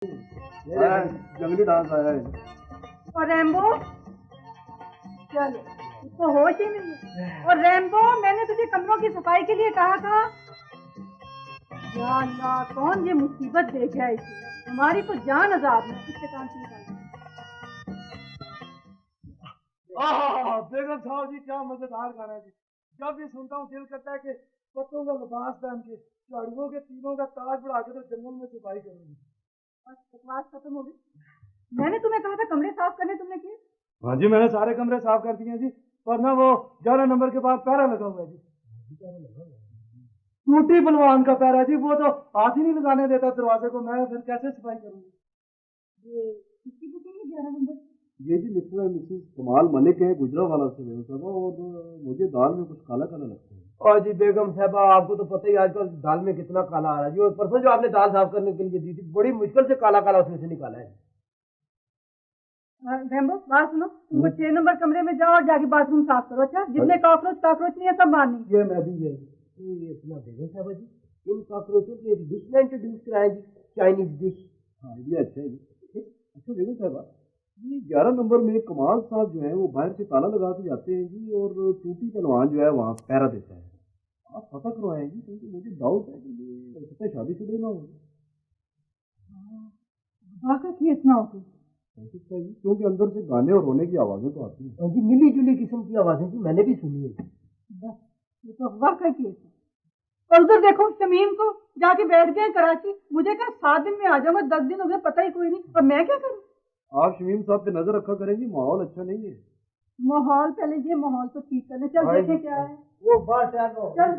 جنگلی ڈانس آیا ہے. اور ریمبو چلو اس کو ہوش ہی نہیں ہے. اور ریمبو میں نے تجھے کمروں کی صفائی کے لیے کہا تھا. یا اللہ کون یہ مصیبت دے گیا اسے. ہماری تو جان عذاب ہے. اس کے کام سے نکال. بیگم صاحب جی کیا مزیدار گانا ہے جی. جب یہ سنتا ہوں دل کرتا ہے کہ پتوں کا لباس پہن کے جھاڑیوں کے تینوں کا تاج بڑھا کے تو جنگل میں صفائی کروں گی. بکواس ختم ہو گئی. میں نے تمہیں کہا تھا کمرے صاف کرنے تم نے کیے. ہاں جی میں نے سارے کمرے صاف کر دیے جی. پر نہ وہ 11 نمبر کے بعد پیرا لگا ہوا ہے جی. ٹوٹی بلوان کا پیرا جی. وہ تو ہاتھ ہی نہیں لگانے دیتا دروازے کو. میں پھر کیسے صفائی کروں گی. یہ کس کی بکنگ ہے 11 نمبر. یہ جی مسٹر اور مسز کمال ملک ہیں گجرا والا سے. اور مجھے دال میں کچھ کالا کالا لگتا ہے. اور جی بیگم صاحبہ آپ کو تو پتہ ہی آج کل دال میں کتنا کالا آ رہا ہے جی. اور پرسوں جو آپ نے دال صاف کرنے کے لیے دی تھی بڑی مشکل سے کالا کالا اس میں سے نکالا ہے. ریمبو بات سنو. تم 6 نمبر کمرے میں جاؤ اور جا کے باتھ روم صاف کرو. اچھا جتنے کاکروچ نہیں ہے سب مارنی. یہ میں بھی ہے اتنا بیگم صاحبہ جی ان کاکروچوں کی ایک ڈش میں انٹروڈیوس کرائیں جی. Chinese dish. ہاں یہ اچھا ہے جی. اچھا بیگم صاحبہ یہ 11 نمبر میں کمال صاحب جو ہے وہ باہر سے تالا لگا کے جاتے ہیں جی. اور ٹوٹی پہلوان جو ہے وہاں پیرا دیتا ہے. آپ پتہ کروائیں جی کیونکہ مجھے ڈاؤٹ ہے کہ یہ کتنے شادی شدہ نہ ہو. واقعی کیس نہ ہوتی. کیونکہ اندر سے گانے اور رونے کی آوازیں تو آتی ہیں جی ملی جلی قسم کی آوازیں جی میں نے بھی سنی ہے. بس یہ تو واقعی کیس ہے. اور ادھر دیکھو شمیم کو جا کے بیٹھ گئے کراچی. مجھے کہا 7 دن میں آ جاؤں گا. 10 دن ہو گئے پتہ ہی کوئی نہیں. اور میں کیا کروں. آپ شمیم صاحب پہ نظر رکھا کریں جی. ماحول اچھا نہیں ہے. ماحول پہلے یہ ماحول تو ٹھیک کرنے. چل دیکھیں کیا ہے. وہ بات ہے چل